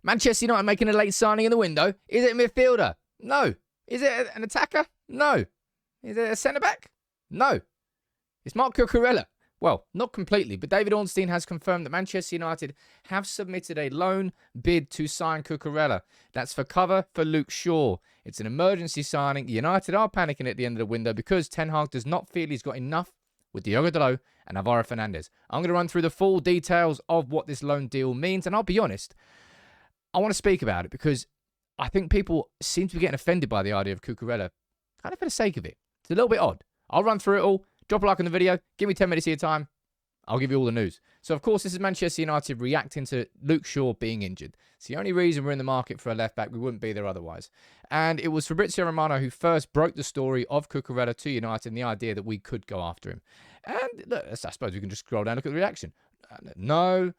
Manchester United making a late signing in the window. Is it a midfielder? No. Is it an attacker? No. Is it a centre-back? No. It's Marc Cucurella. Well, not completely, but David Ornstein has confirmed that Manchester United have submitted a loan bid to sign Cucurella. That's for cover for Luke Shaw. It's an emergency signing. United are panicking at the end of the window because Ten Hag does not feel he's got enough with Diogo Dalot and Alvaro Fernandez. I'm going to run through the full details of what this loan deal means, and I'll be honest, I want to speak about it because I think people seem to be getting offended by the idea of Cucurella, kind of for the sake of it. It's a little bit odd. I'll run through it all. Drop a like on the video. Give me 10 minutes of your time. I'll give you all the news. So, of course, this is Manchester United reacting to Luke Shaw being injured. It's the only reason we're in the market for a left-back. We wouldn't be there otherwise. And it was Fabrizio Romano who first broke the story of Cucurella to United and the idea that we could go after him. And look, I suppose we can just scroll down and look at the reaction. No.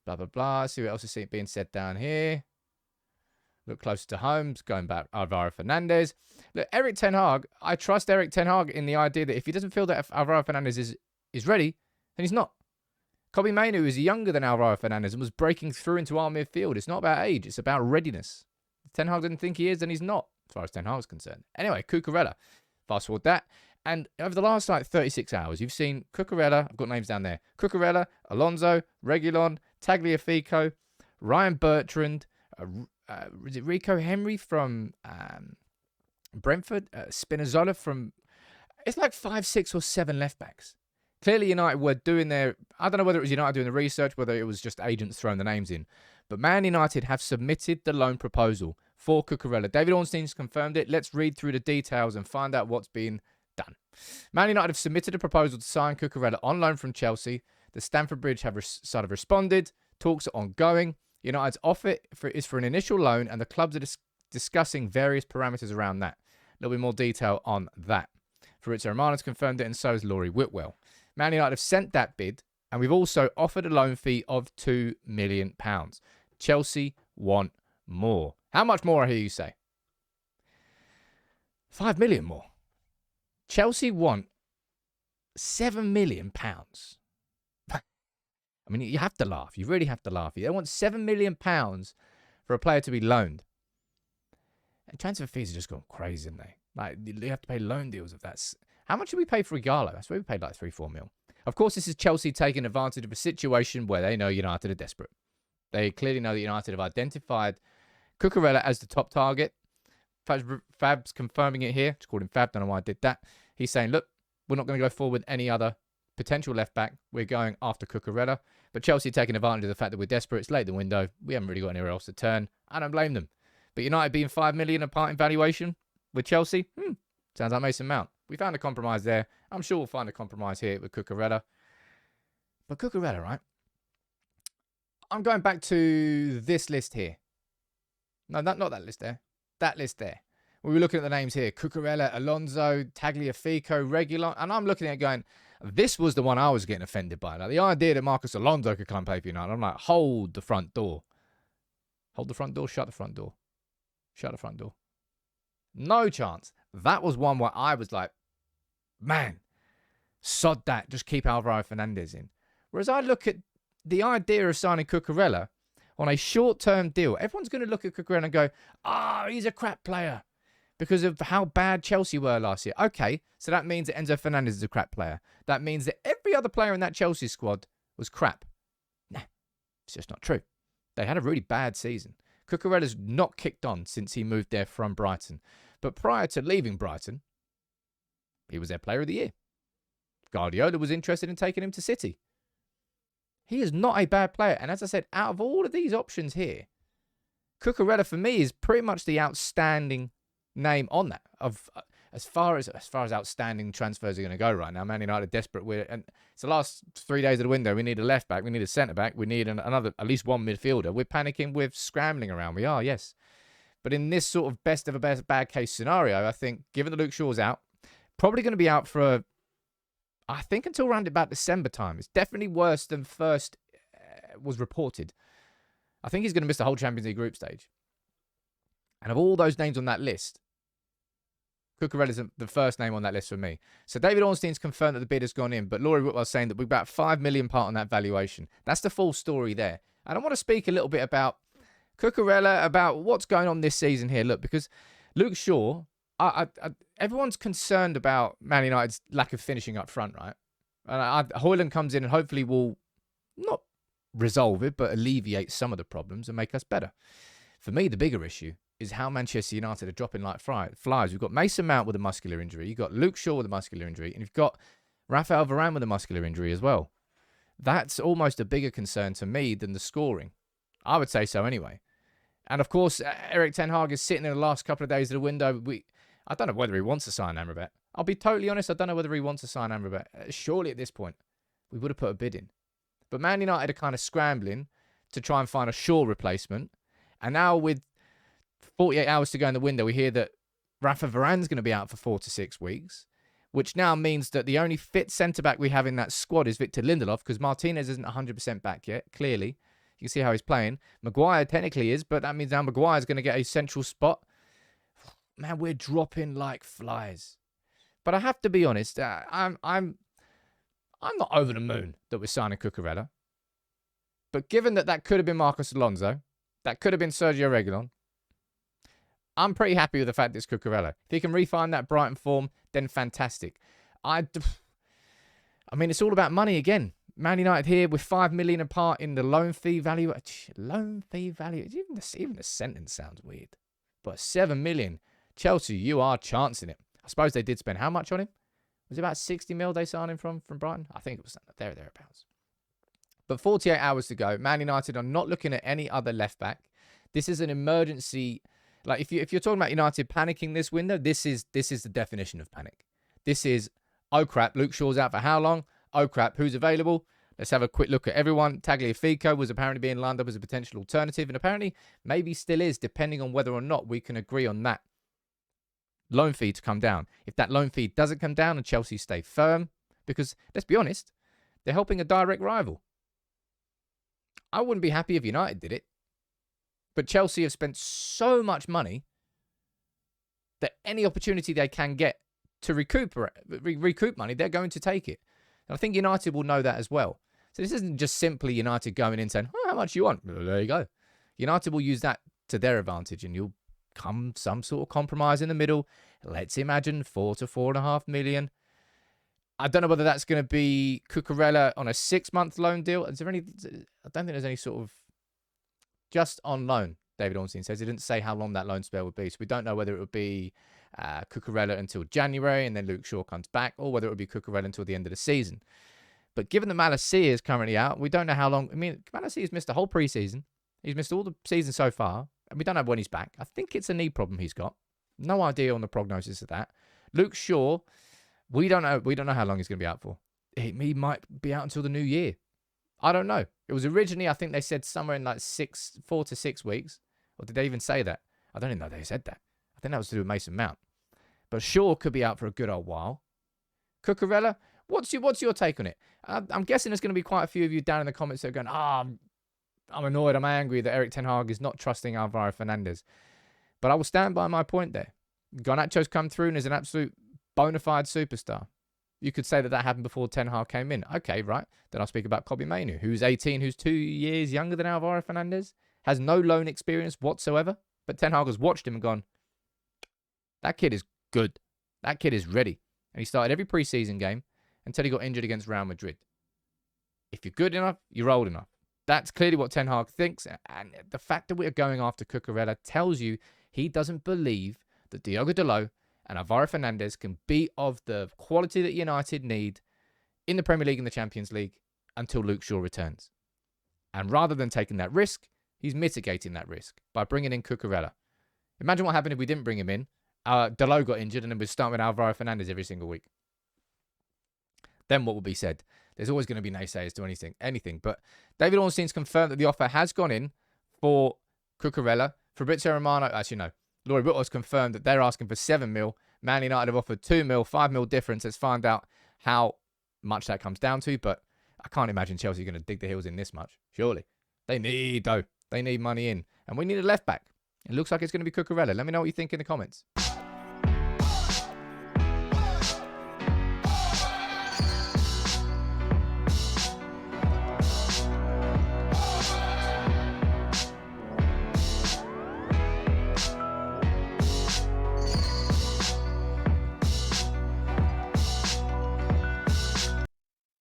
Blah, blah, blah. See what else is being said down here. Look closer to home. Going back, Alvaro Fernandez. Look, Eric Ten Hag, I trust Eric Ten Hag in the idea that if he doesn't feel that Alvaro Fernandez is ready, then he's not. Kobbie Mainoo is younger than Alvaro Fernandez and was breaking through into our midfield. It's not about age. It's about readiness. If Ten Hag didn't think he is, then he's not, as far as Ten Hag is concerned. Anyway, Cucurella. Fast forward that. And over the last 36 hours, you've seen Cucurella. I've got names down there. Cucurella, Alonso, Reguilon, Tagliafico, Ryan Bertrand, is it Rico Henry from Brentford? Spinazzola from... It's like 5, 6 or 7 left-backs. Clearly United were doing their... I don't know whether it was United doing the research, whether it was just agents throwing the names in. But Man United have submitted the loan proposal for Cucurella. David Ornstein's confirmed it. Let's read through the details and find out what's been done. Man United have submitted a proposal to sign Cucurella on loan from Chelsea. The Stamford Bridge side have responded. Talks are ongoing. United's offer is for an initial loan, and the clubs are discussing various parameters around that. A little bit more detail on that. Fabrizio Romano's confirmed it, and so has Laurie Whitwell. Man United have sent that bid, and we've also offered a loan fee of £2 million. Chelsea want more. How much more, I hear you say? £5 million more. Chelsea want £7 million. I mean, you have to laugh. You really have to laugh. They want £7 million for a player to be loaned. And transfer fees are just gone crazy, aren't they? Like, you have to pay loan deals of that. How much did we pay for Igalo? That's where we paid like 3-4 mil. Of course, this is Chelsea taking advantage of a situation where they know United are desperate. They clearly know that United have identified Cucurella as the top target. Fab's confirming it here. Just called him Fab. Don't know why I did that. He's saying, look, we're not going to go forward with any other potential left back. We're going after Cucurella. But Chelsea taking advantage of the fact that we're desperate. It's late in the window. We haven't really got anywhere else to turn. I don't blame them. But United being $5 million apart in valuation with Chelsea, sounds like Mason Mount. We found a compromise there. I'm sure we'll find a compromise here with Cucurella. But Cucurella, right? I'm going back to this list here. No, not that list there. That list there. We were looking at the names here. Cucurella, Alonso, Tagliafico, Reguilon. And I'm looking at it going, this was the one I was getting offended by. Like, the idea that Marcus Alonso could come play for United. I'm like, hold the front door. Hold the front door, shut the front door. Shut the front door. No chance. That was one where I was like, man, sod that. Just keep Alvaro Fernandez in. Whereas I look at the idea of signing Cucurella on a short-term deal. Everyone's going to look at Cucurella and go, he's a crap player because of how bad Chelsea were last year. Okay, so that means that Enzo Fernandez is a crap player. That means that every other player in that Chelsea squad was crap. Nah, it's just not true. They had a really bad season. Cucurella's not kicked on since he moved there from Brighton. But prior to leaving Brighton, he was their player of the year. Guardiola was interested in taking him to City. He is not a bad player. And as I said, out of all of these options here, Cucurella for me is pretty much the outstanding name on that. As far as outstanding transfers are going to go right now, Man United are desperate. And it's the last 3 days of the window. We need a left back. We need a centre back. We need another, at least one midfielder. We're panicking. We're scrambling around. We are, yes. But in this sort of best of a bad case scenario, I think, given that Luke Shaw's out, probably going to be out for, I think, until around about December time. It's definitely worse than first was reported. I think he's going to miss the whole Champions League group stage. And of all those names on that list, Cucurella's the first name on that list for me. So David Ornstein's confirmed that the bid has gone in, but Laurie Whitwell's saying that we're about $5 million part on that valuation. That's the full story there. And I want to speak a little bit about Cucurella, about what's going on this season here. Look, because Luke Shaw, everyone's concerned about Man United's lack of finishing up front, right? And Højlund comes in and hopefully will not resolve it, but alleviate some of the problems and make us better. For me, the bigger issue is how Manchester United are dropping like flies. We've got Mason Mount with a muscular injury. You've got Luke Shaw with a muscular injury. And you've got Raphael Varane with a muscular injury as well. That's almost a bigger concern to me than the scoring. I would say so anyway. And of course, Erik Ten Hag is sitting in the last couple of days of the window. I don't know whether he wants to sign Amrabat. I'll be totally honest, I don't know whether he wants to sign Amrabat. Surely at this point, we would have put a bid in. But Man United are kind of scrambling to try and find a Shaw replacement. And now with 48 hours to go in the window, we hear that Rafa Varane's going to be out for 4 to 6 weeks, which now means that the only fit centre-back we have in that squad is Victor Lindelof, because Martinez isn't 100% back yet, clearly. You can see how he's playing. Maguire technically is, but that means now Maguire's going to get a central spot. Man, we're dropping like flies. But I have to be honest, I'm not over the moon that we're signing Cucurella. But given that could have been Marcos Alonso, that could have been Sergio Reguilon, I'm pretty happy with the fact that it's Cucurella. If he can refine that Brighton form, then fantastic. I mean, it's all about money again. Man United here with 5 million apart in the loan fee value. Loan fee value. Even the sentence sounds weird. But 7 million. Chelsea, you are chancing it. I suppose they did spend how much on him? Was it about 60 mil they signed him from Brighton? I think it was thereabouts. But 48 hours to go. Man United are not looking at any other left back. This is an emergency. Like if you're talking about United panicking this window, this is the definition of panic. This is, oh crap, Luke Shaw's out for how long? Oh crap, who's available? Let's have a quick look at everyone. Tagliafico was apparently being lined up as a potential alternative, and apparently maybe still is, depending on whether or not we can agree on that loan fee to come down. If that loan fee doesn't come down and Chelsea stay firm, because let's be honest, they're helping a direct rival. I wouldn't be happy if United did it. But Chelsea have spent so much money that any opportunity they can get to recoup money, they're going to take it. And I think United will know that as well. So this isn't just simply United going in saying, oh, how much you want? Well, there you go. United will use that to their advantage, and you'll come some sort of compromise in the middle. Let's imagine 4 to 4.5 million. I don't know whether that's going to be Cucurella on a 6-month loan deal. Is there any? I don't think there's any sort of just on loan. David Ornstein says he didn't say how long that loan spell would be, so we don't know whether it would be Cucurella until January and then Luke Shaw comes back, or whether it would be Cucurella until the end of the season. But given that Malacia is currently out, we don't know how long. I mean, Malacia's missed the whole preseason. He's missed all the season so far, and we don't know when he's back. I think it's a knee problem he's got. No idea on the prognosis of that. Luke Shaw, we don't know. We don't know how long he's going to be out for. He might be out until the new year. I don't know. It was originally, I think they said somewhere in like 4 to 6 weeks. Or did they even say that? I don't even know they said that. I think that was to do with Mason Mount. But Shaw could be out for a good old while. Cucurella, what's your take on it? I'm guessing there's going to be quite a few of you down in the comments that are going, I'm annoyed, I'm angry that Erik Ten Hag is not trusting Alvaro Fernandez. But I will stand by my point there. Garnacho's come through and is an absolute bona fide superstar. You could say that happened before Ten Hag came in. Okay, right. Then I'll speak about Kobbie Mainoo, who's 18, who's 2 years younger than Alvaro Fernandez, has no loan experience whatsoever. But Ten Hag has watched him and gone, that kid is good. That kid is ready. And he started every preseason game until he got injured against Real Madrid. If you're good enough, you're old enough. That's clearly what Ten Hag thinks. And the fact that we're going after Cucurella tells you he doesn't believe that Diogo Dalot and Alvaro Fernandez can be of the quality that United need in the Premier League and the Champions League until Luke Shaw returns. And rather than taking that risk, he's mitigating that risk by bringing in Cucurella. Imagine what happened if we didn't bring him in. Dalot got injured and then we're starting with Alvaro Fernandez every single week. Then what will be said? There's always going to be naysayers to anything. But David Ornstein's confirmed that the offer has gone in for Cucurella. Fabrizio Romano, actually no. Laurie Butler's confirmed that they're asking for 7 mil. Man United have offered 2 mil, 5 mil difference. Let's find out how much that comes down to. But I can't imagine Chelsea are going to dig their heels in this much. Surely. They need money in. And we need a left back. It looks like it's going to be Cucurella. Let me know what you think in the comments.